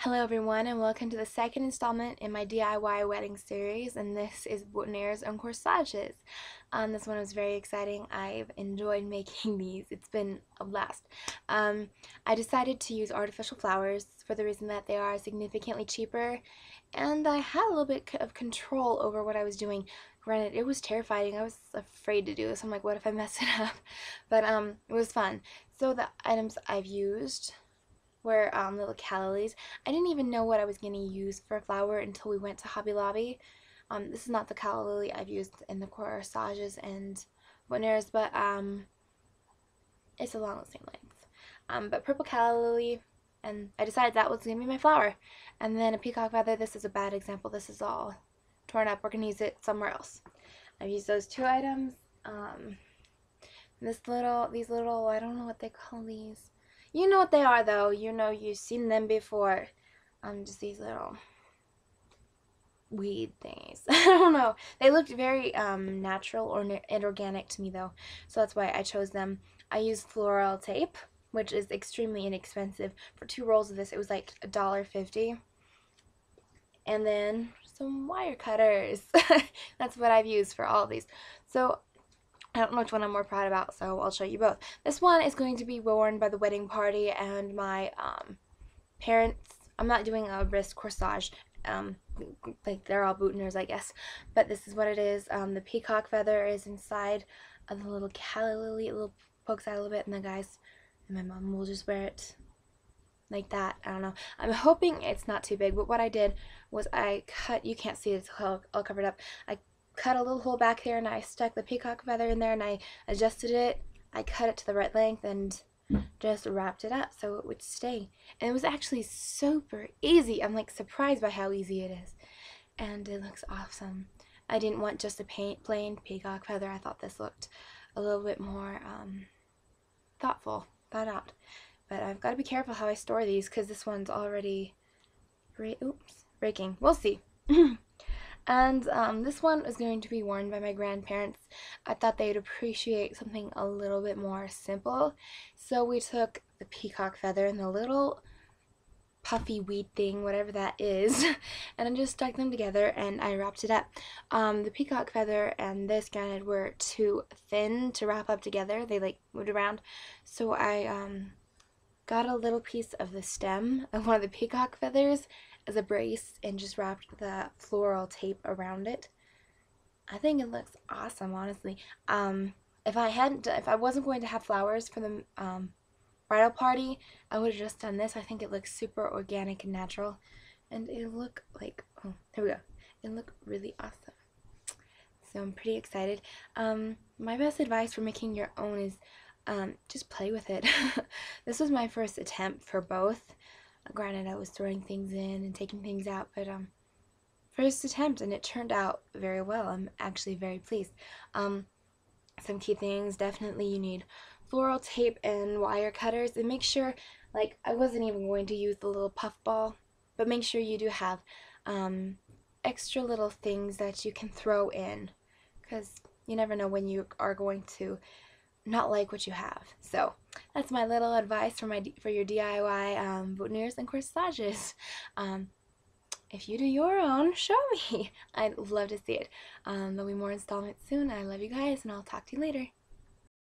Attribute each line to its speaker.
Speaker 1: Hello everyone and welcome to the second installment in my DIY wedding series, and this is boutonnieres and corsages. This one was very exciting. I've enjoyed making these. It's been a blast. I decided to use artificial flowers for the reason that they are significantly cheaper, and I had a little bit of control over what I was doing. Granted, it was terrifying. I was afraid to do this. I'm like, what if I mess it up? But it was fun. So the items I've used were little calla lilies. I didn't even know what I was going to use for a flower until we went to Hobby Lobby. This is not the calla lily I've used in the corsages and boutonnieres, but it's along the same length. But purple calla lily, and I decided that was going to be my flower. And then a peacock feather. This is a bad example. This is all torn up. We're going to use it somewhere else. I've used those two items. These little, I don't know what they call these. You know what they are, though. You know, you've seen them before. Just these little weed things. I don't know. They looked very natural and organic to me, though. So that's why I chose them. I used floral tape, which is extremely inexpensive. For 2 rolls of this, it was like $1.50. And then some wire cutters. That's what I've used for all of these. So I don't know which one I'm more proud about, so I'll show you both. This one is going to be worn by the wedding party and my parents. I'm not doing a wrist corsage, like they're all boutonnieres, I guess, but this is what it is. The peacock feather is inside of the little calla lily. It little pokes out a little bit, and the guys and my mom will just wear it like that. I don't know. I'm hoping it's not too big, but what I did was I cut, you can't see it, it's all covered up. I cut a little hole back there, and I stuck the peacock feather in there, and I adjusted it. I cut it to the right length and just wrapped it up so it would stay. And it was actually super easy. I'm like surprised by how easy it is. And it looks awesome. I didn't want just a plain peacock feather. I thought this looked a little bit more thought out. But I've got to be careful how I store these because this one's already breaking. We'll see. And this one is going to be worn by my grandparents. I thought they'd appreciate something a little bit more simple. So we took the peacock feather and the little puffy weed thing, whatever that is, and I just stuck them together and I wrapped it up. The peacock feather and this, granted, were too thin to wrap up together. They like moved around. So I got a little piece of the stem of one of the peacock feathers as a brace and just wrapped the floral tape around it. I think it looks awesome, honestly. If I wasn't going to have flowers for the bridal party, I would have just done this. I think it looks super organic and natural, and it look like, oh, there we go. It look really awesome. So I'm pretty excited. My best advice for making your own is just play with it. This was my first attempt for both. Granted, I was throwing things in and taking things out, but first attempt, and it turned out very well. I'm actually very pleased. Some key things, definitely you need floral tape and wire cutters, and make sure, like, I wasn't even going to use the little puff ball, but make sure you do have extra little things that you can throw in, because you never know when you are going to not like what you have. So that's my little advice for your DIY boutonnieres and corsages. If you do your own, show me. I'd love to see it. There'll be more installments soon. I love you guys, and I'll talk to you later.